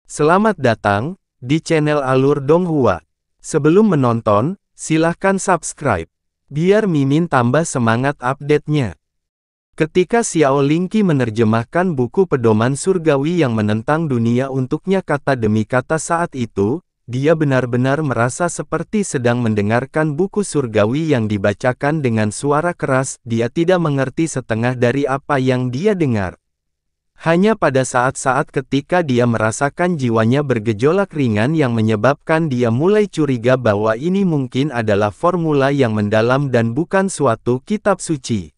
Selamat datang di channel Alur Donghua. Sebelum menonton, silahkan subscribe, biar Mimin tambah semangat update-nya. Ketika Xiao Lingqi menerjemahkan buku pedoman surgawi yang menentang dunia untuknya kata demi kata saat itu, dia benar-benar merasa seperti sedang mendengarkan buku surgawi yang dibacakan dengan suara keras. Dia tidak mengerti setengah dari apa yang dia dengar. Hanya pada saat-saat ketika dia merasakan jiwanya bergejolak ringan yang menyebabkan dia mulai curiga bahwa ini mungkin adalah formula yang mendalam dan bukan suatu kitab suci.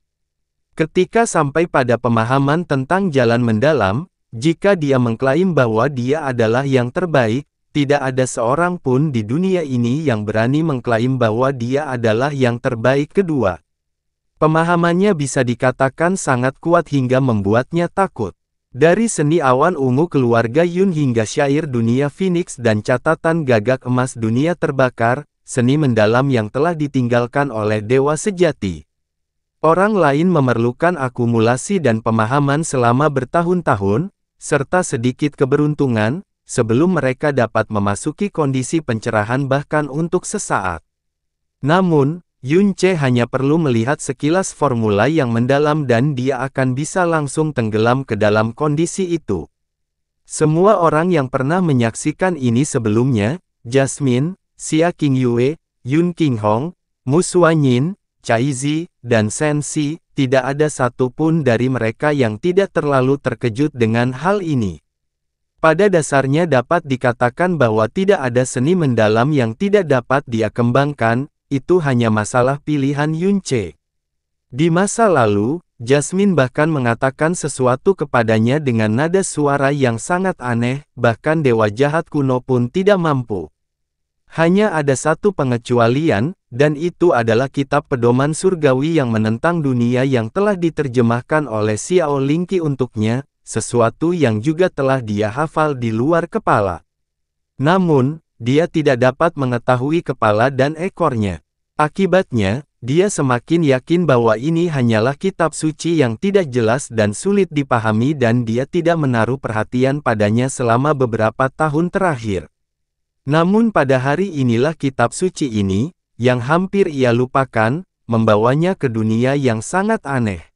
Ketika sampai pada pemahaman tentang jalan mendalam, jika dia mengklaim bahwa dia adalah yang terbaik, tidak ada seorang pun di dunia ini yang berani mengklaim bahwa dia adalah yang terbaik kedua. Pemahamannya bisa dikatakan sangat kuat hingga membuatnya takut. Dari seni awan ungu keluarga Yun hingga syair dunia Phoenix dan catatan gagak emas dunia terbakar, seni mendalam yang telah ditinggalkan oleh dewa sejati. Orang lain memerlukan akumulasi dan pemahaman selama bertahun-tahun, serta sedikit keberuntungan, sebelum mereka dapat memasuki kondisi pencerahan bahkan untuk sesaat. Namun, Yun Ce hanya perlu melihat sekilas formula yang mendalam dan dia akan bisa langsung tenggelam ke dalam kondisi itu. Semua orang yang pernah menyaksikan ini sebelumnya, Jasmine, Xia Qingyue, Yun Qinghong, Mu Suanyin, Cai Zi, dan Shen Si, tidak ada satupun dari mereka yang tidak terlalu terkejut dengan hal ini. Pada dasarnya dapat dikatakan bahwa tidak ada seni mendalam yang tidak dapat dia kembangkan. Itu hanya masalah pilihan Yun Ce. Di masa lalu, Jasmine bahkan mengatakan sesuatu kepadanya dengan nada suara yang sangat aneh, bahkan dewa jahat kuno pun tidak mampu. Hanya ada satu pengecualian, dan itu adalah kitab pedoman surgawi yang menentang dunia yang telah diterjemahkan oleh Xiao Lingqi untuknya, sesuatu yang juga telah dia hafal di luar kepala. Namun, dia tidak dapat mengetahui kepala dan ekornya. Akibatnya, dia semakin yakin bahwa ini hanyalah kitab suci yang tidak jelas dan sulit dipahami dan dia tidak menaruh perhatian padanya selama beberapa tahun terakhir. Namun pada hari inilah kitab suci ini, yang hampir ia lupakan, membawanya ke dunia yang sangat aneh.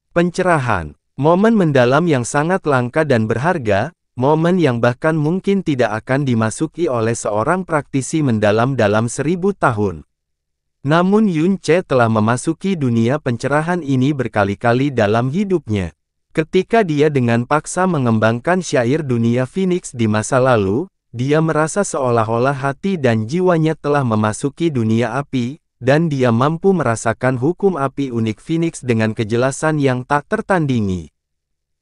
Pencerahan, momen mendalam yang sangat langka dan berharga, momen yang bahkan mungkin tidak akan dimasuki oleh seorang praktisi mendalam dalam 1000 tahun. Namun Yun Ce telah memasuki dunia pencerahan ini berkali-kali dalam hidupnya. Ketika dia dengan paksa mengembangkan syair dunia Phoenix di masa lalu, dia merasa seolah-olah hati dan jiwanya telah memasuki dunia api, dan dia mampu merasakan hukum api unik Phoenix dengan kejelasan yang tak tertandingi.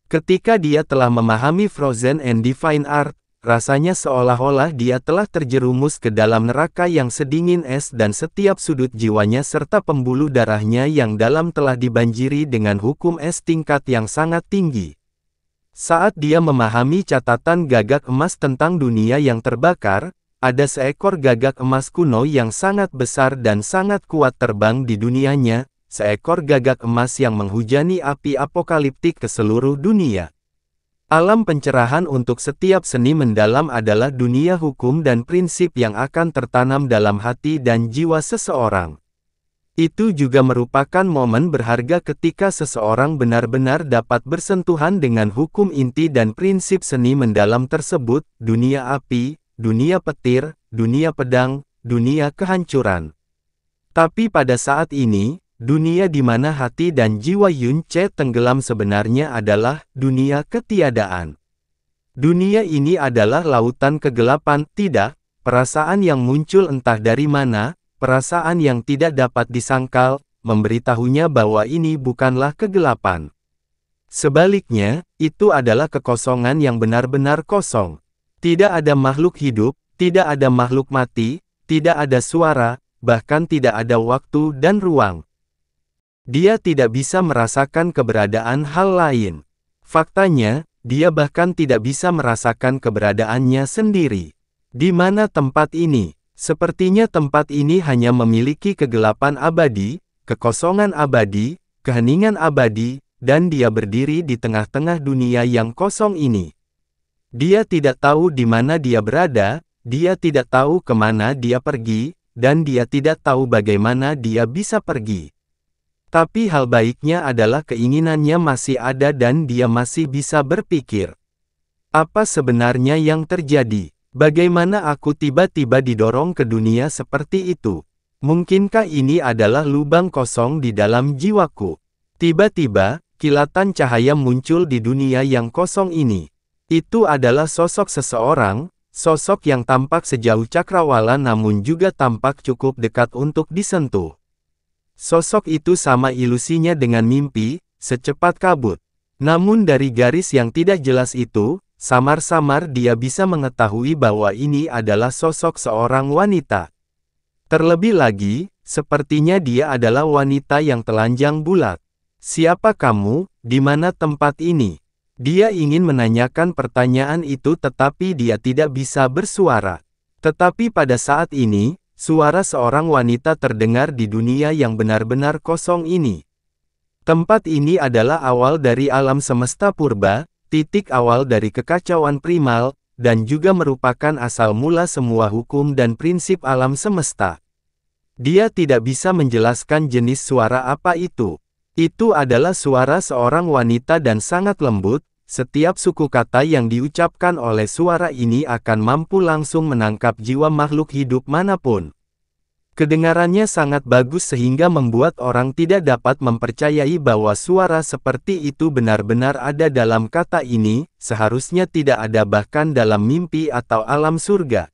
Ketika dia telah memahami Frozen and Divine Art, rasanya seolah-olah dia telah terjerumus ke dalam neraka yang sedingin es dan setiap sudut jiwanya serta pembuluh darahnya yang dalam telah dibanjiri dengan hukum es tingkat yang sangat tinggi. Saat dia memahami catatan gagak emas tentang dunia yang terbakar, ada seekor gagak emas kuno yang sangat besar dan sangat kuat terbang di dunianya. Seekor gagak emas yang menghujani api apokaliptik ke seluruh dunia. Alam pencerahan untuk setiap seni mendalam adalah dunia hukum dan prinsip yang akan tertanam dalam hati dan jiwa seseorang. Itu juga merupakan momen berharga ketika seseorang benar-benar dapat bersentuhan dengan hukum inti dan prinsip seni mendalam tersebut, dunia api, dunia petir, dunia pedang, dunia kehancuran. Tapi pada saat ini, dunia di mana hati dan jiwa Yun Ce tenggelam sebenarnya adalah dunia ketiadaan. Dunia ini adalah lautan kegelapan, tidak, perasaan yang muncul entah dari mana, perasaan yang tidak dapat disangkal, memberitahunya bahwa ini bukanlah kegelapan. Sebaliknya, itu adalah kekosongan yang benar-benar kosong. Tidak ada makhluk hidup, tidak ada makhluk mati, tidak ada suara, bahkan tidak ada waktu dan ruang. Dia tidak bisa merasakan keberadaan hal lain. Faktanya, dia bahkan tidak bisa merasakan keberadaannya sendiri. Di mana tempat ini? Sepertinya tempat ini hanya memiliki kegelapan abadi, kekosongan abadi, keheningan abadi, dan dia berdiri di tengah-tengah dunia yang kosong ini. Dia tidak tahu di mana dia berada, dia tidak tahu kemana dia pergi, dan dia tidak tahu bagaimana dia bisa pergi. Tapi hal baiknya adalah keinginannya masih ada dan dia masih bisa berpikir. Apa sebenarnya yang terjadi? Bagaimana aku tiba-tiba didorong ke dunia seperti itu? Mungkinkah ini adalah lubang kosong di dalam jiwaku? Tiba-tiba, kilatan cahaya muncul di dunia yang kosong ini. Itu adalah sosok seseorang, sosok yang tampak sejauh cakrawala namun juga tampak cukup dekat untuk disentuh. Sosok itu sama ilusinya dengan mimpi, secepat kabut. Namun dari garis yang tidak jelas itu, samar-samar dia bisa mengetahui bahwa ini adalah sosok seorang wanita. Terlebih lagi, sepertinya dia adalah wanita yang telanjang bulat. Siapa kamu, di mana tempat ini? Dia ingin menanyakan pertanyaan itu tetapi dia tidak bisa bersuara. Tetapi pada saat ini, suara seorang wanita terdengar di dunia yang benar-benar kosong ini. Tempat ini adalah awal dari alam semesta purba, titik awal dari kekacauan primal, dan juga merupakan asal mula semua hukum dan prinsip alam semesta. Dia tidak bisa menjelaskan jenis suara apa itu. Itu adalah suara seorang wanita dan sangat lembut. Setiap suku kata yang diucapkan oleh suara ini akan mampu langsung menangkap jiwa makhluk hidup manapun. Kedengarannya sangat bagus sehingga membuat orang tidak dapat mempercayai bahwa suara seperti itu benar-benar ada dalam kata ini, seharusnya tidak ada bahkan dalam mimpi atau alam surga.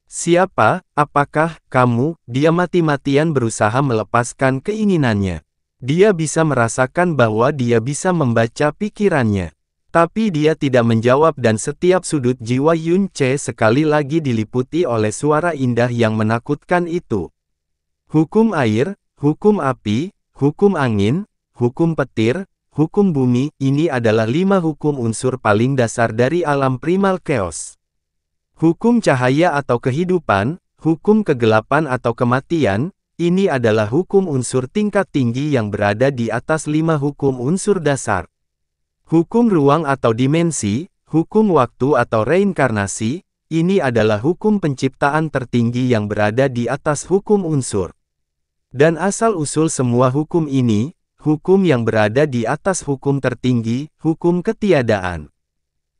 Siapa, apakah, kamu? Dia mati-matian berusaha melepaskan keinginannya. Dia bisa merasakan bahwa dia bisa membaca pikirannya. Tapi dia tidak menjawab dan setiap sudut jiwa Yun Ce sekali lagi diliputi oleh suara indah yang menakutkan itu. Hukum air, hukum api, hukum angin, hukum petir, hukum bumi, ini adalah 5 hukum unsur paling dasar dari alam primal chaos. Hukum cahaya atau kehidupan, hukum kegelapan atau kematian, ini adalah hukum unsur tingkat tinggi yang berada di atas 5 hukum unsur dasar. Hukum ruang atau dimensi, hukum waktu atau reinkarnasi, ini adalah hukum penciptaan tertinggi yang berada di atas hukum unsur. Dan asal-usul semua hukum ini, hukum yang berada di atas hukum tertinggi, hukum ketiadaan.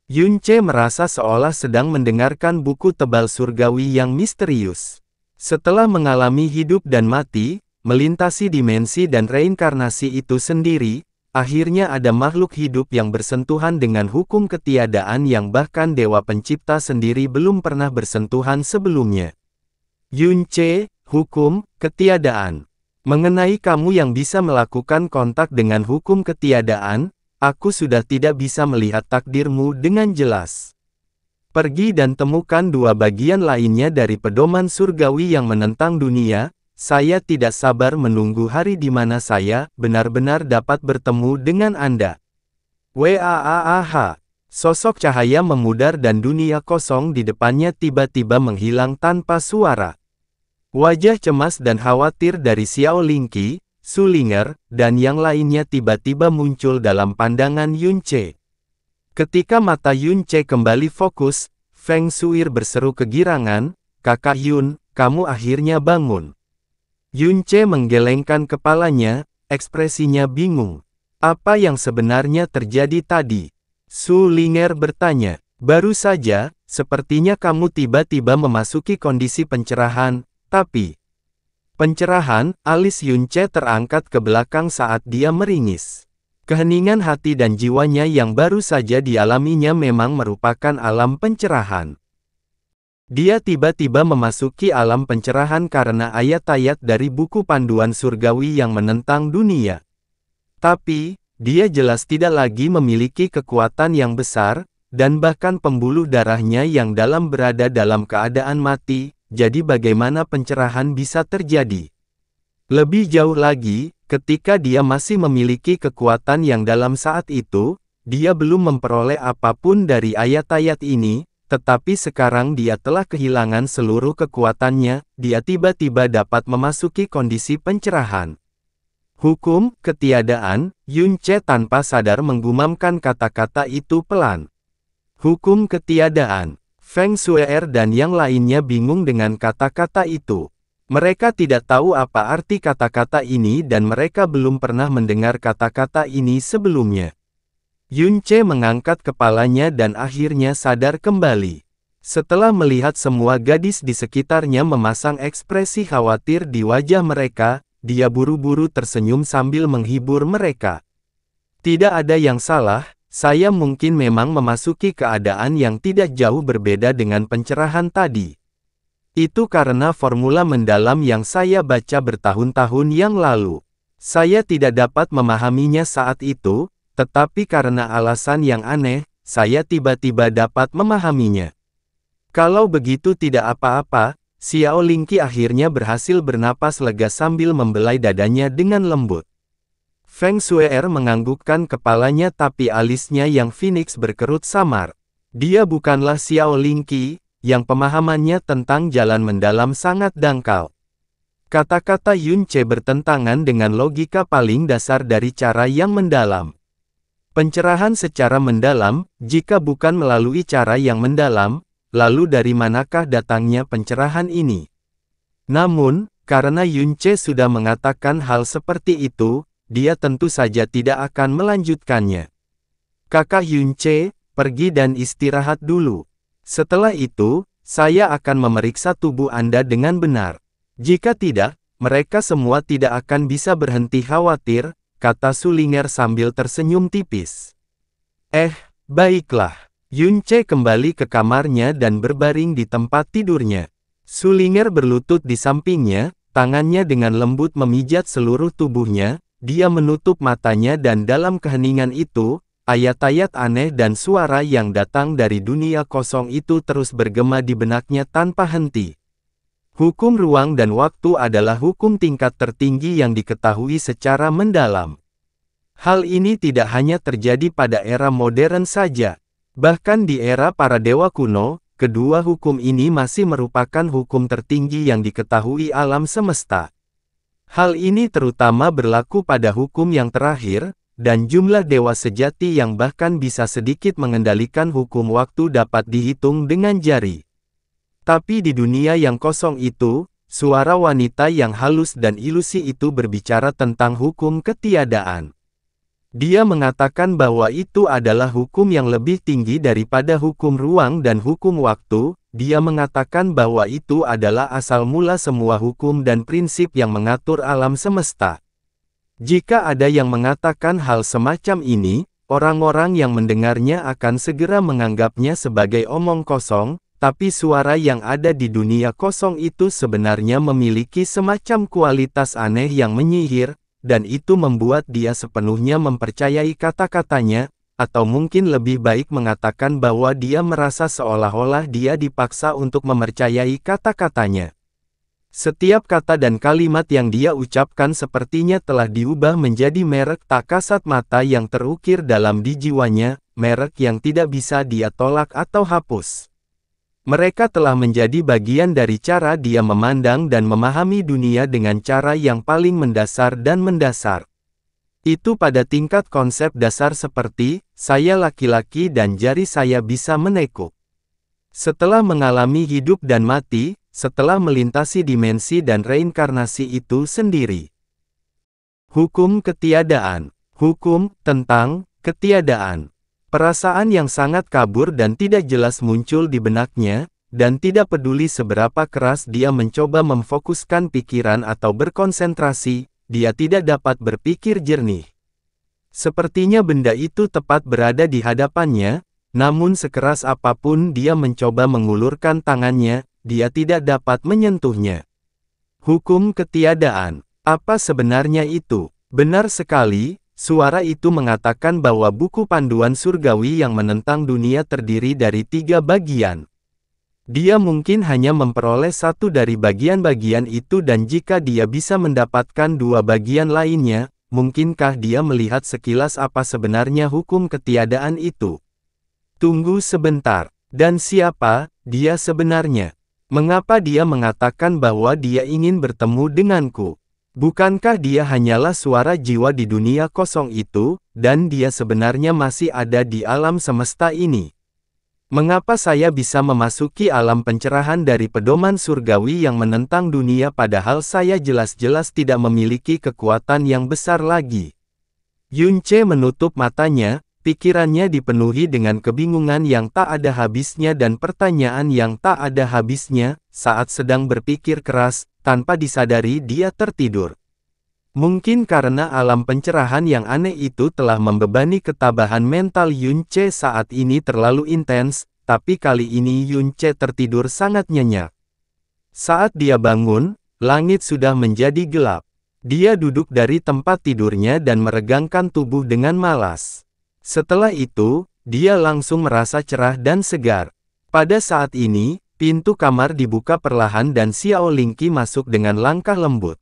Yun Ce merasa seolah sedang mendengarkan buku tebal surgawi yang misterius. Setelah mengalami hidup dan mati, melintasi dimensi dan reinkarnasi itu sendiri, akhirnya ada makhluk hidup yang bersentuhan dengan hukum ketiadaan yang bahkan Dewa Pencipta sendiri belum pernah bersentuhan sebelumnya. Yun Ce, hukum ketiadaan. Mengenai kamu yang bisa melakukan kontak dengan hukum ketiadaan, aku sudah tidak bisa melihat takdirmu dengan jelas. Pergi dan temukan 2 bagian lainnya dari pedoman surgawi yang menentang dunia. Saya tidak sabar menunggu hari di mana saya benar-benar dapat bertemu dengan Anda. Waaah. Sosok cahaya memudar dan dunia kosong di depannya tiba-tiba menghilang tanpa suara. Wajah cemas dan khawatir dari Xiao Lingqi, Su Ling'er, dan yang lainnya tiba-tiba muncul dalam pandangan Yun Ce. Ketika mata Yun Ce kembali fokus, Feng Shuir berseru kegirangan, "Kakak Yun, kamu akhirnya bangun." Yun Ce menggelengkan kepalanya, ekspresinya bingung. Apa yang sebenarnya terjadi tadi? Su Ling'er bertanya. Baru saja, sepertinya kamu tiba-tiba memasuki kondisi pencerahan, tapi... Pencerahan, alis Yun Ce terangkat ke belakang saat dia meringis. Keheningan hati dan jiwanya yang baru saja dialaminya memang merupakan alam pencerahan. Dia tiba-tiba memasuki alam pencerahan karena ayat-ayat dari buku panduan surgawi yang menentang dunia. Tapi, dia jelas tidak lagi memiliki kekuatan yang besar, dan bahkan pembuluh darahnya yang dalam berada dalam keadaan mati, jadi bagaimana pencerahan bisa terjadi? Lebih jauh lagi, ketika dia masih memiliki kekuatan yang dalam saat itu, dia belum memperoleh apapun dari ayat-ayat ini. Tetapi sekarang dia telah kehilangan seluruh kekuatannya, dia tiba-tiba dapat memasuki kondisi pencerahan. Hukum ketiadaan, Yun Ce tanpa sadar menggumamkan kata-kata itu pelan. Hukum ketiadaan. Feng Shui dan yang lainnya bingung dengan kata-kata itu. Mereka tidak tahu apa arti kata-kata ini dan mereka belum pernah mendengar kata-kata ini sebelumnya. Yunce mengangkat kepalanya dan akhirnya sadar kembali. Setelah melihat semua gadis di sekitarnya memasang ekspresi khawatir di wajah mereka, dia buru-buru tersenyum sambil menghibur mereka. Tidak ada yang salah, saya mungkin memang memasuki keadaan yang tidak jauh berbeda dengan pencerahan tadi. Itu karena formula mendalam yang saya baca bertahun-tahun yang lalu. Saya tidak dapat memahaminya saat itu, tetapi karena alasan yang aneh, saya tiba-tiba dapat memahaminya. Kalau begitu tidak apa-apa, Xiao Lingqi akhirnya berhasil bernapas lega sambil membelai dadanya dengan lembut. Feng Shui menganggukkan kepalanya tapi alisnya yang Phoenix berkerut samar. Dia bukanlah Xiao Lingqi, yang pemahamannya tentang jalan mendalam sangat dangkal. Kata-kata Yunce bertentangan dengan logika paling dasar dari cara yang mendalam. Pencerahan secara mendalam, jika bukan melalui cara yang mendalam, lalu dari manakah datangnya pencerahan ini? Namun, karena Yunce sudah mengatakan hal seperti itu, dia tentu saja tidak akan melanjutkannya. Kakak Yunce, pergi dan istirahat dulu. Setelah itu, saya akan memeriksa tubuh Anda dengan benar. Jika tidak, mereka semua tidak akan bisa berhenti khawatir, kata Sulinger sambil tersenyum tipis. Baiklah. Yunce kembali ke kamarnya dan berbaring di tempat tidurnya. Sulinger berlutut di sampingnya, tangannya dengan lembut memijat seluruh tubuhnya, dia menutup matanya dan dalam keheningan itu, ayat-ayat aneh dan suara yang datang dari dunia kosong itu terus bergema di benaknya tanpa henti. Hukum ruang dan waktu adalah hukum tingkat tertinggi yang diketahui secara mendalam. Hal ini tidak hanya terjadi pada era modern saja. Bahkan di era para dewa kuno, kedua hukum ini masih merupakan hukum tertinggi yang diketahui alam semesta. Hal ini terutama berlaku pada hukum yang terakhir, dan jumlah dewa sejati yang bahkan bisa sedikit mengendalikan hukum waktu dapat dihitung dengan jari. Tapi di dunia yang kosong itu, suara wanita yang halus dan ilusi itu berbicara tentang hukum ketiadaan. Dia mengatakan bahwa itu adalah hukum yang lebih tinggi daripada hukum ruang dan hukum waktu. Dia mengatakan bahwa itu adalah asal mula semua hukum dan prinsip yang mengatur alam semesta. Jika ada yang mengatakan hal semacam ini, orang-orang yang mendengarnya akan segera menganggapnya sebagai omong kosong, tapi suara yang ada di dunia kosong itu sebenarnya memiliki semacam kualitas aneh yang menyihir, dan itu membuat dia sepenuhnya mempercayai kata-katanya, atau mungkin lebih baik mengatakan bahwa dia merasa seolah-olah dia dipaksa untuk mempercayai kata-katanya. Setiap kata dan kalimat yang dia ucapkan sepertinya telah diubah menjadi merek tak kasat mata yang terukir dalam di jiwanya, merek yang tidak bisa dia tolak atau hapus. Mereka telah menjadi bagian dari cara dia memandang dan memahami dunia dengan cara yang paling mendasar dan mendasar. Itu pada tingkat konsep dasar seperti, saya laki-laki dan jari saya bisa menekuk. Setelah mengalami hidup dan mati, setelah melintasi dimensi dan reinkarnasi itu sendiri. Hukum ketiadaan. Hukum tentang ketiadaan. Perasaan yang sangat kabur dan tidak jelas muncul di benaknya, dan tidak peduli seberapa keras dia mencoba memfokuskan pikiran atau berkonsentrasi, dia tidak dapat berpikir jernih. Sepertinya benda itu tepat berada di hadapannya, namun sekeras apapun dia mencoba mengulurkan tangannya, dia tidak dapat menyentuhnya. Hukum ketiadaan. Apa sebenarnya itu? Benar sekali. Suara itu mengatakan bahwa buku panduan surgawi yang menentang dunia terdiri dari 3 bagian. Dia mungkin hanya memperoleh satu dari bagian-bagian itu dan jika dia bisa mendapatkan 2 bagian lainnya, mungkinkah dia melihat sekilas apa sebenarnya hukum ketiadaan itu? Tunggu sebentar. Dan siapa dia sebenarnya? Mengapa dia mengatakan bahwa dia ingin bertemu denganku? Bukankah dia hanyalah suara jiwa di dunia kosong itu, dan dia sebenarnya masih ada di alam semesta ini? Mengapa saya bisa memasuki alam pencerahan dari pedoman surgawi yang menentang dunia padahal saya jelas-jelas tidak memiliki kekuatan yang besar lagi? Yunce menutup matanya, pikirannya dipenuhi dengan kebingungan yang tak ada habisnya dan pertanyaan yang tak ada habisnya. Saat sedang berpikir keras, tanpa disadari dia tertidur. Mungkin karena alam pencerahan yang aneh itu telah membebani ketabahan mental Yunce saat ini terlalu intens, tapi kali ini Yunce tertidur sangat nyenyak. Saat dia bangun, langit sudah menjadi gelap. Dia duduk dari tempat tidurnya dan meregangkan tubuh dengan malas. Setelah itu, dia langsung merasa cerah dan segar. Pada saat ini, pintu kamar dibuka perlahan dan Xiao Lingqi masuk dengan langkah lembut.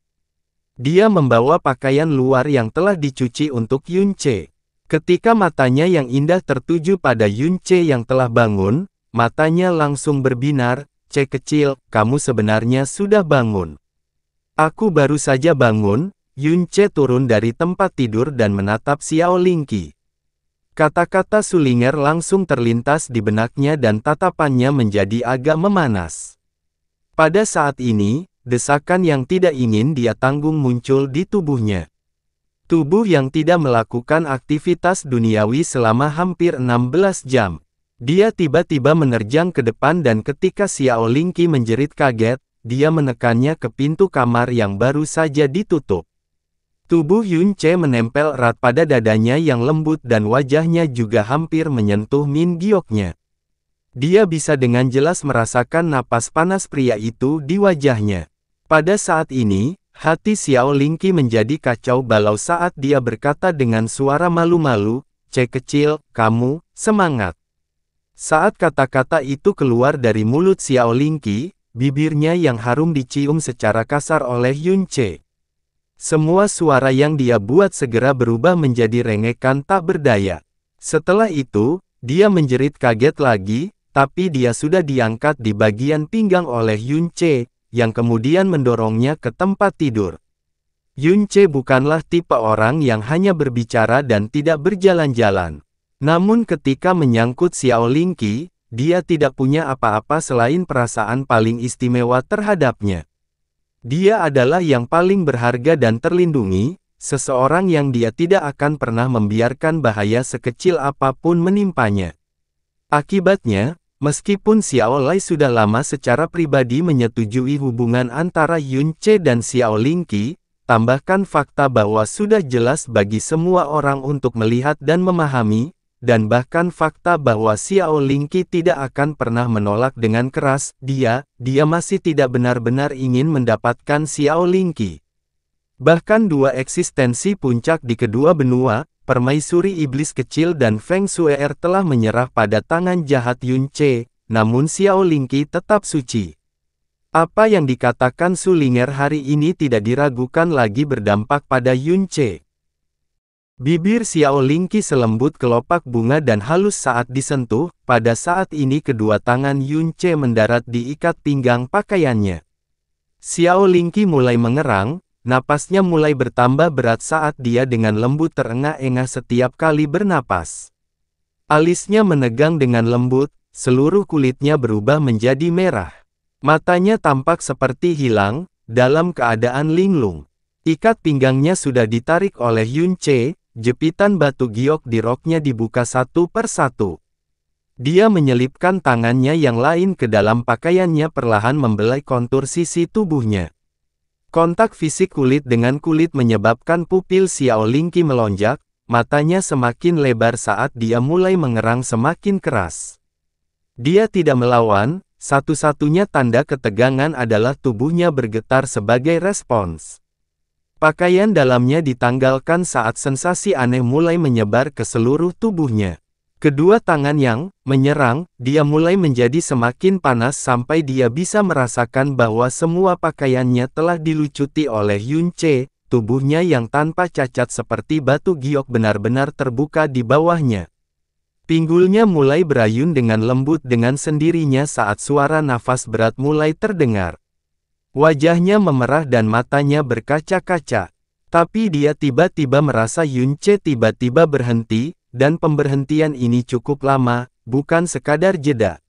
Dia membawa pakaian luar yang telah dicuci untuk Yunce. Ketika matanya yang indah tertuju pada Yunce yang telah bangun, matanya langsung berbinar. "Cek kecil, kamu sebenarnya sudah bangun." "Aku baru saja bangun." Yunce turun dari tempat tidur dan menatap Xiao Lingqi. Kata-kata Sulinger langsung terlintas di benaknya dan tatapannya menjadi agak memanas. Pada saat ini, desakan yang tidak ingin dia tanggung muncul di tubuhnya. Tubuh yang tidak melakukan aktivitas duniawi selama hampir 16 jam. Dia tiba-tiba menerjang ke depan dan ketika Xiao Lingqi menjerit kaget, dia menekannya ke pintu kamar yang baru saja ditutup. Tubuh Yunce menempel erat pada dadanya yang lembut dan wajahnya juga hampir menyentuh Min Gioknya. Dia bisa dengan jelas merasakan napas panas pria itu di wajahnya. Pada saat ini, hati Xiao Lingqi menjadi kacau balau saat dia berkata dengan suara malu-malu, "Cek kecil, kamu, semangat." Saat kata-kata itu keluar dari mulut Xiao Lingqi, bibirnya yang harum dicium secara kasar oleh Yunce. Semua suara yang dia buat segera berubah menjadi rengekan tak berdaya. Setelah itu, dia menjerit kaget lagi, tapi dia sudah diangkat di bagian pinggang oleh Yunce, yang kemudian mendorongnya ke tempat tidur. Yunce bukanlah tipe orang yang hanya berbicara dan tidak berjalan-jalan. Namun ketika menyangkut Xiao Lingqi, dia tidak punya apa-apa selain perasaan paling istimewa terhadapnya. Dia adalah yang paling berharga dan terlindungi, seseorang yang dia tidak akan pernah membiarkan bahaya sekecil apapun menimpanya. Akibatnya, meskipun Xiao Lai sudah lama secara pribadi menyetujui hubungan antara Yunce dan Xiao Lingqi, tambahkan fakta bahwa sudah jelas bagi semua orang untuk melihat dan memahami, dan bahkan fakta bahwa Xiao Lingqi tidak akan pernah menolak dengan keras, dia masih tidak benar-benar ingin mendapatkan Xiao Lingqi. Bahkan dua eksistensi puncak di kedua benua, Permaisuri Iblis Kecil dan Feng Shue'er telah menyerah pada tangan jahat Yunce, namun Xiao Lingqi tetap suci. Apa yang dikatakan Sulinger hari ini tidak diragukan lagi berdampak pada Yunce. Bibir Xiao Lingqi selembut kelopak bunga dan halus saat disentuh, pada saat ini kedua tangan Yunce mendarat di ikat pinggang pakaiannya. Xiao Lingqi mulai mengerang. Napasnya mulai bertambah berat saat dia dengan lembut terengah-engah setiap kali bernapas. Alisnya menegang dengan lembut, seluruh kulitnya berubah menjadi merah. Matanya tampak seperti hilang, dalam keadaan linglung. Ikat pinggangnya sudah ditarik oleh Yunce, jepitan batu giok di roknya dibuka satu persatu. Dia menyelipkan tangannya yang lain ke dalam pakaiannya perlahan membelai kontur sisi tubuhnya. Kontak fisik kulit dengan kulit menyebabkan pupil Xiao Lingqi melonjak, matanya semakin lebar saat dia mulai mengerang semakin keras. Dia tidak melawan, satu-satunya tanda ketegangan adalah tubuhnya bergetar sebagai respons. Pakaian dalamnya ditanggalkan saat sensasi aneh mulai menyebar ke seluruh tubuhnya. Kedua tangan yang menyerang, dia mulai menjadi semakin panas sampai dia bisa merasakan bahwa semua pakaiannya telah dilucuti oleh Yunce, tubuhnya yang tanpa cacat seperti batu giok benar-benar terbuka di bawahnya. Pinggulnya mulai berayun dengan lembut dengan sendirinya saat suara nafas berat mulai terdengar. Wajahnya memerah dan matanya berkaca-kaca. Tapi dia tiba-tiba merasa Yunce tiba-tiba berhenti. dan pemberhentian ini cukup lama, bukan sekadar jeda.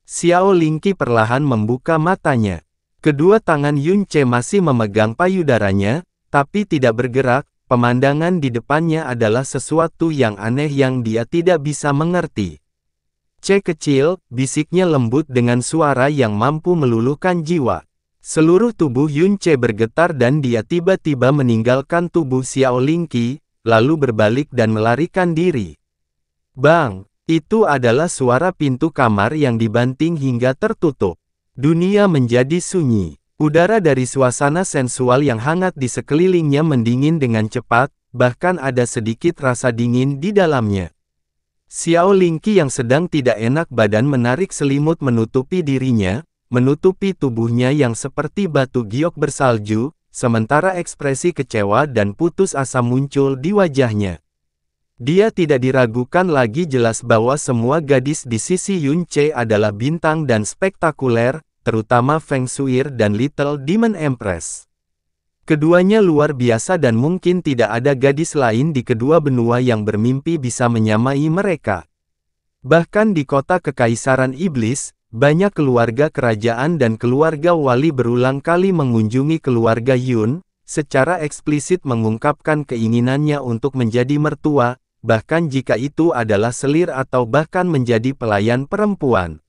Xiao Lingqi perlahan membuka matanya. Kedua tangan Yun Ce masih memegang payudaranya, tapi tidak bergerak. Pemandangan di depannya adalah sesuatu yang aneh yang dia tidak bisa mengerti. "C kecil," bisiknya lembut dengan suara yang mampu meluluhkan jiwa. Seluruh tubuh Yun Ce bergetar dan dia tiba-tiba meninggalkan tubuh Xiao Lingqi, lalu berbalik dan melarikan diri. Bang! Itu adalah suara pintu kamar yang dibanting hingga tertutup. Dunia menjadi sunyi. Udara dari suasana sensual yang hangat di sekelilingnya mendingin dengan cepat, bahkan ada sedikit rasa dingin di dalamnya. Xiao Lingqi yang sedang tidak enak badan menarik selimut menutupi dirinya, menutupi tubuhnya yang seperti batu giok bersalju, sementara ekspresi kecewa dan putus asa muncul di wajahnya. Dia tidak diragukan lagi jelas bahwa semua gadis di sisi Yun Ce adalah bintang dan spektakuler, terutama Feng Shuir dan Little Demon Empress. Keduanya luar biasa dan mungkin tidak ada gadis lain di kedua benua yang bermimpi bisa menyamai mereka. Bahkan di kota Kekaisaran Iblis, banyak keluarga kerajaan dan keluarga wali berulang kali mengunjungi keluarga Yun, secara eksplisit mengungkapkan keinginannya untuk menjadi mertua, bahkan jika itu adalah selir atau bahkan menjadi pelayan perempuan.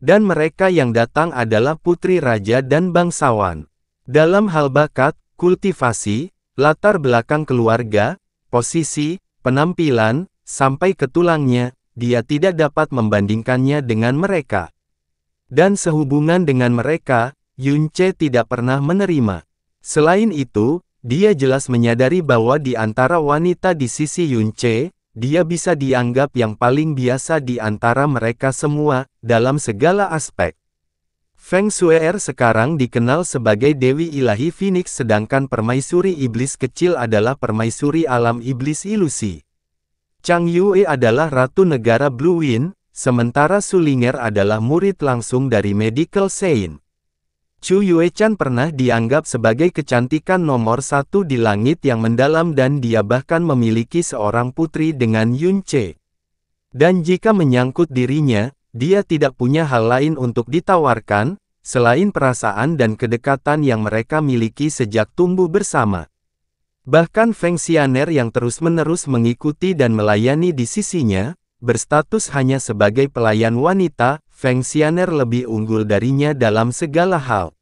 Dan mereka yang datang adalah putri raja dan bangsawan. Dalam hal bakat, kultivasi, latar belakang keluarga, posisi, penampilan, sampai ke tulangnya, dia tidak dapat membandingkannya dengan mereka. Dan sehubungan dengan mereka, Yun Ce tidak pernah menerima. Selain itu, dia jelas menyadari bahwa di antara wanita di sisi Yun Ce, dia bisa dianggap yang paling biasa di antara mereka semua, dalam segala aspek. Feng Shuir sekarang dikenal sebagai Dewi Ilahi Phoenix sedangkan permaisuri iblis kecil adalah permaisuri alam iblis ilusi. Chang Yue adalah Ratu Negara Blue Wind, sementara Su Ling'er adalah murid langsung dari Medical Saint. Chu Yuechan pernah dianggap sebagai kecantikan nomor satu di langit yang mendalam dan dia bahkan memiliki seorang putri dengan Yun Ce. Dan jika menyangkut dirinya, dia tidak punya hal lain untuk ditawarkan, selain perasaan dan kedekatan yang mereka miliki sejak tumbuh bersama. Bahkan Feng Xianer yang terus-menerus mengikuti dan melayani di sisinya, berstatus hanya sebagai pelayan wanita, Feng Xianer lebih unggul darinya dalam segala hal.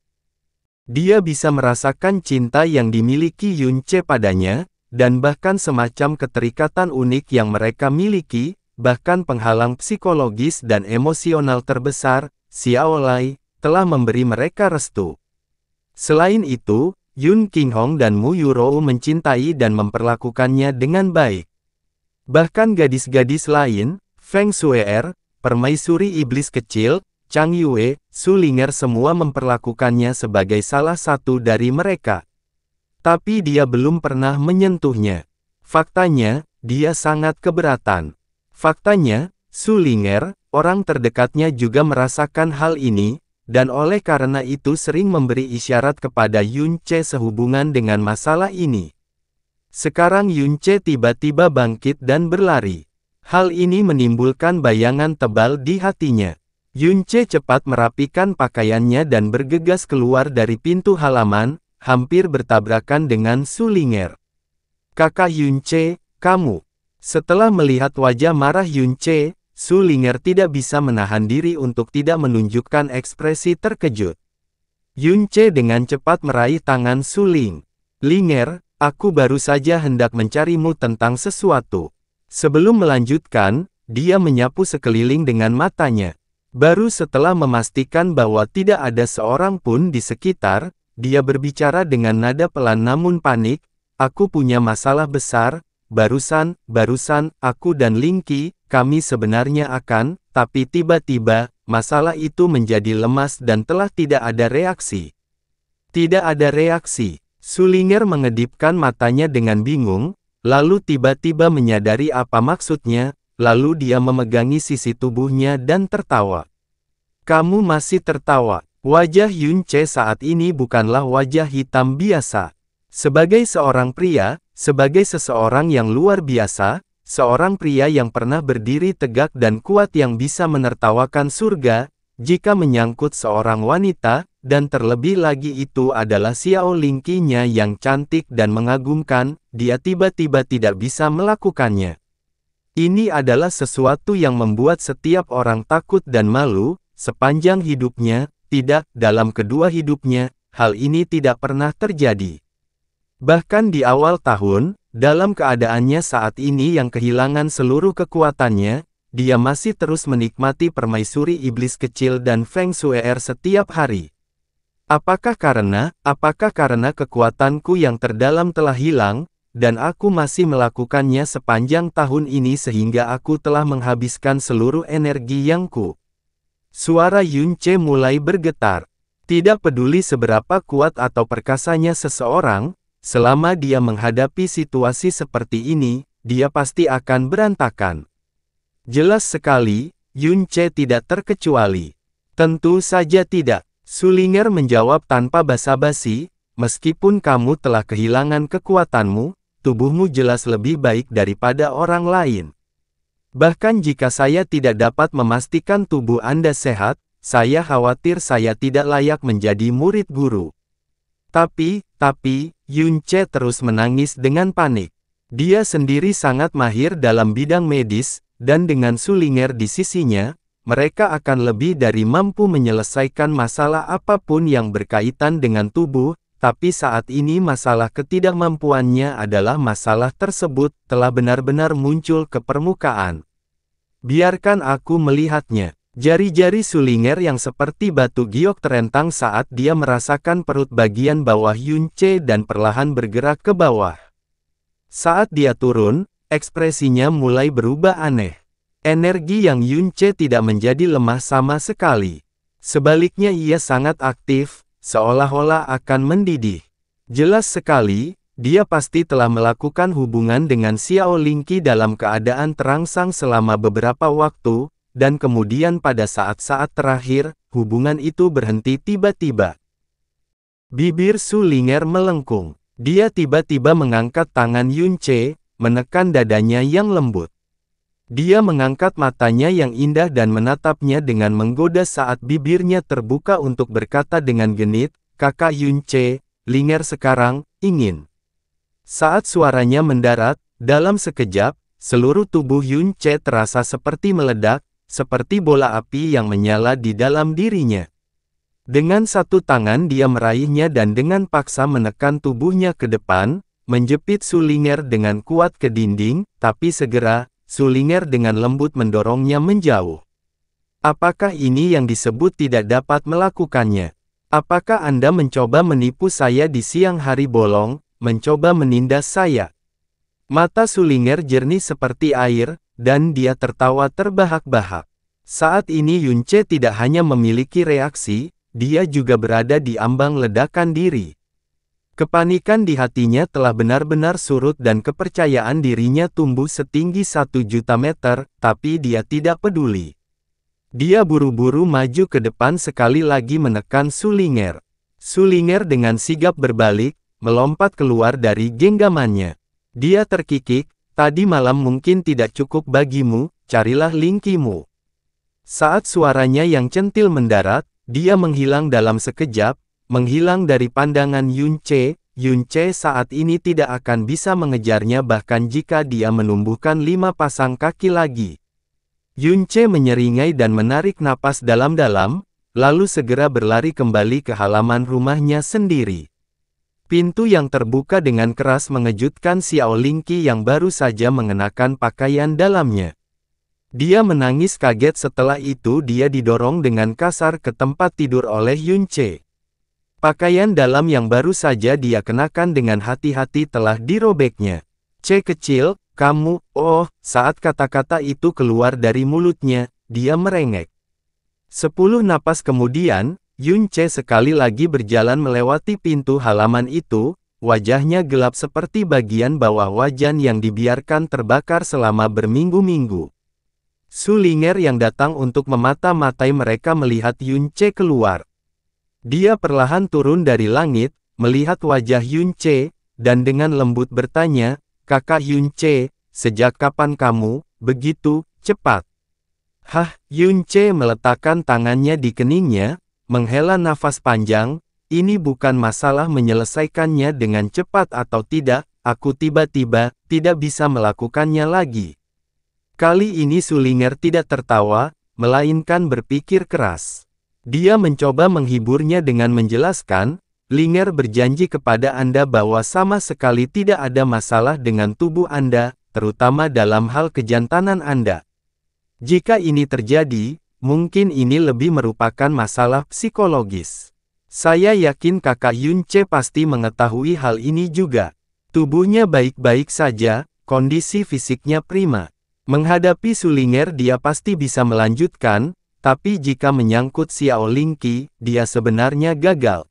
Dia bisa merasakan cinta yang dimiliki Yun Ce padanya, dan bahkan semacam keterikatan unik yang mereka miliki, bahkan penghalang psikologis dan emosional terbesar, Xiao Lai, telah memberi mereka restu. Selain itu, Yun Qinghong dan Mu Yurou mencintai dan memperlakukannya dengan baik. Bahkan gadis-gadis lain, Feng Shuir, permaisuri iblis kecil, Chang Yue, Su Ling'er semua memperlakukannya sebagai salah satu dari mereka. Tapi dia belum pernah menyentuhnya. Faktanya, dia sangat keberatan. Faktanya, Su Ling'er, orang terdekatnya juga merasakan hal ini, dan oleh karena itu sering memberi isyarat kepada Yun Ce sehubungan dengan masalah ini. Sekarang Yun Ce tiba-tiba bangkit dan berlari. Hal ini menimbulkan bayangan tebal di hatinya. Yun Ce cepat merapikan pakaiannya dan bergegas keluar dari pintu halaman, hampir bertabrakan dengan Su Ling'er. "Kakak Yun Ce, kamu." Setelah melihat wajah marah Yun Ce, Su Ling'er tidak bisa menahan diri untuk tidak menunjukkan ekspresi terkejut. Yun Ce dengan cepat meraih tangan Su Ling'er, "Aku baru saja hendak mencarimu tentang sesuatu." Sebelum melanjutkan, dia menyapu sekeliling dengan matanya. Baru setelah memastikan bahwa tidak ada seorang pun di sekitar, dia berbicara dengan nada pelan namun panik, "Aku punya masalah besar, barusan, aku dan Lingqi, kami sebenarnya akan, tapi tiba-tiba, masalah itu menjadi lemas dan telah tidak ada reaksi." "Tidak ada reaksi." Su Ling'er mengedipkan matanya dengan bingung, lalu tiba-tiba menyadari apa maksudnya, lalu dia memegangi sisi tubuhnya dan tertawa. "Kamu masih tertawa?" Wajah Yun Ce saat ini bukanlah wajah hitam biasa. Sebagai seorang pria, sebagai seseorang yang luar biasa, seorang pria yang pernah berdiri tegak dan kuat yang bisa menertawakan surga, jika menyangkut seorang wanita, dan terlebih lagi itu adalah Xiao Lingqinya yang cantik dan mengagumkan, dia tiba-tiba tidak bisa melakukannya. Ini adalah sesuatu yang membuat setiap orang takut dan malu, sepanjang hidupnya, tidak, dalam kedua hidupnya, hal ini tidak pernah terjadi. Bahkan di awal tahun, dalam keadaannya saat ini yang kehilangan seluruh kekuatannya, dia masih terus menikmati permaisuri iblis kecil dan Feng Shui'er setiap hari. Apakah karena kekuatanku yang terdalam telah hilang, dan aku masih melakukannya sepanjang tahun ini sehingga aku telah menghabiskan seluruh energi yangku? Suara Yunce mulai bergetar. Tidak peduli seberapa kuat atau perkasanya seseorang, selama dia menghadapi situasi seperti ini, dia pasti akan berantakan. Jelas sekali, Yunce tidak terkecuali. Tentu saja tidak. Sulinger menjawab tanpa basa-basi, meskipun kamu telah kehilangan kekuatanmu, tubuhmu jelas lebih baik daripada orang lain. Bahkan jika saya tidak dapat memastikan tubuh Anda sehat, saya khawatir saya tidak layak menjadi murid guru. Tapi, Yunce terus menangis dengan panik. Dia sendiri sangat mahir dalam bidang medis, dan dengan Sulinger di sisinya, mereka akan lebih dari mampu menyelesaikan masalah apapun yang berkaitan dengan tubuh, tapi saat ini masalah ketidakmampuannya adalah masalah tersebut telah benar-benar muncul ke permukaan. Biarkan aku melihatnya. Jari-jari Sulinger yang seperti batu giok terentang saat dia merasakan perut bagian bawah Yunce dan perlahan bergerak ke bawah. Saat dia turun, ekspresinya mulai berubah aneh. Energi yang Yunce tidak menjadi lemah sama sekali. Sebaliknya ia sangat aktif, seolah-olah akan mendidih. Jelas sekali, dia pasti telah melakukan hubungan dengan Xiao Lingqi dalam keadaan terangsang selama beberapa waktu, dan kemudian pada saat-saat terakhir, hubungan itu berhenti tiba-tiba. Bibir Sulinger melengkung. Dia tiba-tiba mengangkat tangan Yunce, menekan dadanya yang lembut. Dia mengangkat matanya yang indah dan menatapnya dengan menggoda saat bibirnya terbuka untuk berkata dengan genit, "Kakak Yunce, Linger sekarang, ingin." Saat suaranya mendarat, dalam sekejap, seluruh tubuh Yunce terasa seperti meledak, seperti bola api yang menyala di dalam dirinya. Dengan satu tangan dia meraihnya dan dengan paksa menekan tubuhnya ke depan, menjepit Sulinger dengan kuat ke dinding, tapi segera, Sulinger dengan lembut mendorongnya menjauh. Apakah ini yang disebut tidak dapat melakukannya? Apakah Anda mencoba menipu saya di siang hari bolong, mencoba menindas saya? Mata Sulinger jernih seperti air, dan dia tertawa terbahak-bahak. Saat ini Yunce tidak hanya memiliki reaksi, dia juga berada di ambang ledakan diri. Kepanikan di hatinya telah benar-benar surut dan kepercayaan dirinya tumbuh setinggi 1.000.000 meter, tapi dia tidak peduli. Dia buru-buru maju ke depan sekali lagi menekan Sulinger. Sulinger dengan sigap berbalik, melompat keluar dari genggamannya. Dia terkikik, "Tadi malam mungkin tidak cukup bagimu, carilah Lingqimu." Saat suaranya yang centil mendarat, dia menghilang dalam sekejap, menghilang dari pandangan Yunce. Yunce saat ini tidak akan bisa mengejarnya bahkan jika dia menumbuhkan 5 pasang kaki lagi. Yunce menyeringai dan menarik napas dalam-dalam, lalu segera berlari kembali ke halaman rumahnya sendiri. Pintu yang terbuka dengan keras mengejutkan Xiao Lingqi yang baru saja mengenakan pakaian dalamnya. Dia menangis kaget setelah itu dia didorong dengan kasar ke tempat tidur oleh Yunce. Pakaian dalam yang baru saja dia kenakan dengan hati-hati telah dirobeknya. "C kecil, kamu," saat kata-kata itu keluar dari mulutnya, dia merengek. 10 napas kemudian, Yunce sekali lagi berjalan melewati pintu halaman itu, wajahnya gelap seperti bagian bawah wajan yang dibiarkan terbakar selama berminggu-minggu. Sulinger yang datang untuk memata-matai mereka melihat Yunce keluar. Dia perlahan turun dari langit, melihat wajah Yunce, dan dengan lembut bertanya, "Kakak Yunce, sejak kapan kamu begitu cepat? Hah, Yunce meletakkan tangannya di keningnya, menghela nafas panjang. Ini bukan masalah menyelesaikannya dengan cepat atau tidak, aku tiba-tiba tidak bisa melakukannya lagi. Kali ini Sulinger tidak tertawa, melainkan berpikir keras. Dia mencoba menghiburnya dengan menjelaskan, Linger berjanji kepada Anda bahwa sama sekali tidak ada masalah dengan tubuh Anda, terutama dalam hal kejantanan Anda. Jika ini terjadi, mungkin ini lebih merupakan masalah psikologis. Saya yakin kakak Yunce pasti mengetahui hal ini juga. Tubuhnya baik-baik saja, kondisi fisiknya prima. Menghadapi Sulinger dia pasti bisa melanjutkan, tapi jika menyangkut Xiao Lingqi, dia sebenarnya gagal.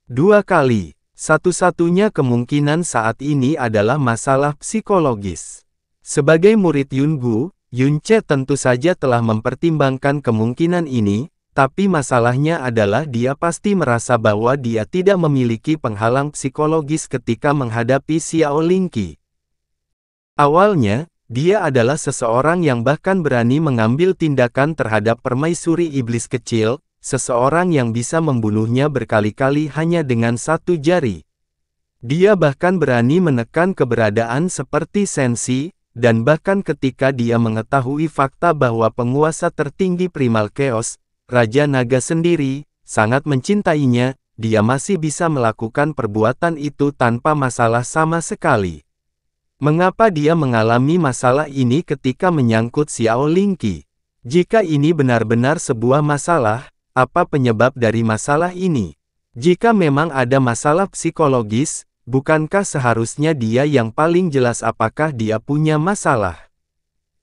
2 kali. Satu-satunya kemungkinan saat ini adalah masalah psikologis. Sebagai murid Yungu, Yunce tentu saja telah mempertimbangkan kemungkinan ini, tapi masalahnya adalah dia pasti merasa bahwa dia tidak memiliki penghalang psikologis ketika menghadapi Xiao Lingqi. Awalnya, dia adalah seseorang yang bahkan berani mengambil tindakan terhadap permaisuri iblis kecil, seseorang yang bisa membunuhnya berkali-kali hanya dengan satu jari. Dia bahkan berani menekan keberadaan seperti Sensi, dan bahkan ketika dia mengetahui fakta bahwa penguasa tertinggi Primal Chaos, Raja Naga sendiri, sangat mencintainya, dia masih bisa melakukan perbuatan itu tanpa masalah sama sekali. Mengapa dia mengalami masalah ini ketika menyangkut Xiao Lingqi? Jika ini benar-benar sebuah masalah, apa penyebab dari masalah ini? Jika memang ada masalah psikologis, bukankah seharusnya dia yang paling jelas apakah dia punya masalah?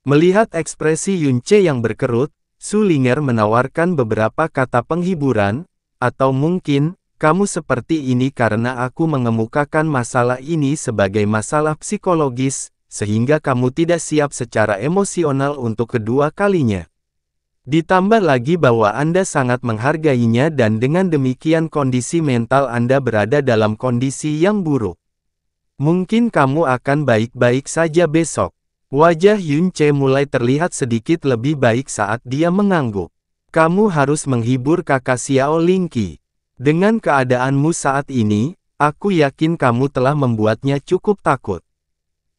Melihat ekspresi Yunce yang berkerut, Sulinger menawarkan beberapa kata penghiburan, atau mungkin, kamu seperti ini karena aku mengemukakan masalah ini sebagai masalah psikologis, sehingga kamu tidak siap secara emosional untuk kedua kalinya. Ditambah lagi bahwa Anda sangat menghargainya dan dengan demikian kondisi mental Anda berada dalam kondisi yang buruk. Mungkin kamu akan baik-baik saja besok. Wajah Yunce mulai terlihat sedikit lebih baik saat dia mengangguk. Kamu harus menghibur kakak Xiao Lingqi. Dengan keadaanmu saat ini, aku yakin kamu telah membuatnya cukup takut.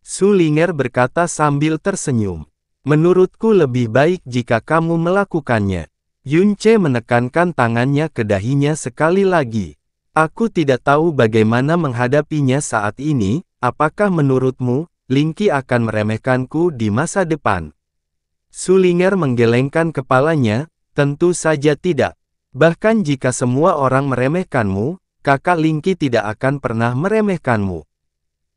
Sulinger berkata sambil tersenyum. Menurutku lebih baik jika kamu melakukannya. Yunce menekankan tangannya ke dahinya sekali lagi. Aku tidak tahu bagaimana menghadapinya saat ini, apakah menurutmu, Lingqi akan meremehkanku di masa depan? Sulinger menggelengkan kepalanya, tentu saja tidak. Bahkan jika semua orang meremehkanmu, kakak Lingqi tidak akan pernah meremehkanmu.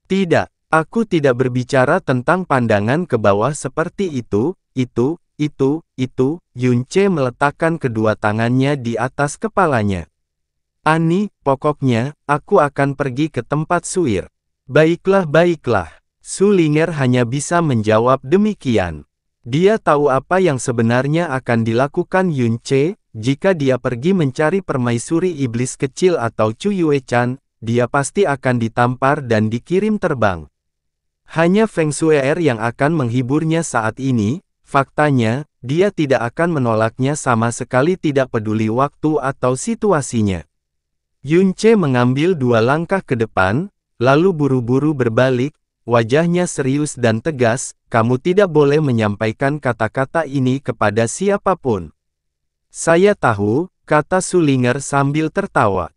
Tidak, aku tidak berbicara tentang pandangan ke bawah seperti itu. Yunce meletakkan kedua tangannya di atas kepalanya. Ani, pokoknya, aku akan pergi ke tempat Suir. Baiklah. Sulinger hanya bisa menjawab demikian. Dia tahu apa yang sebenarnya akan dilakukan Yunce, jika dia pergi mencari permaisuri iblis kecil atau Chu Yue-chan, dia pasti akan ditampar dan dikirim terbang. Hanya Feng Shue'er yang akan menghiburnya saat ini, faktanya, dia tidak akan menolaknya sama sekali tidak peduli waktu atau situasinya. Yunce mengambil 2 langkah ke depan, lalu buru-buru berbalik, wajahnya serius dan tegas, kamu tidak boleh menyampaikan kata-kata ini kepada siapapun. Saya tahu, kata Sulinger sambil tertawa.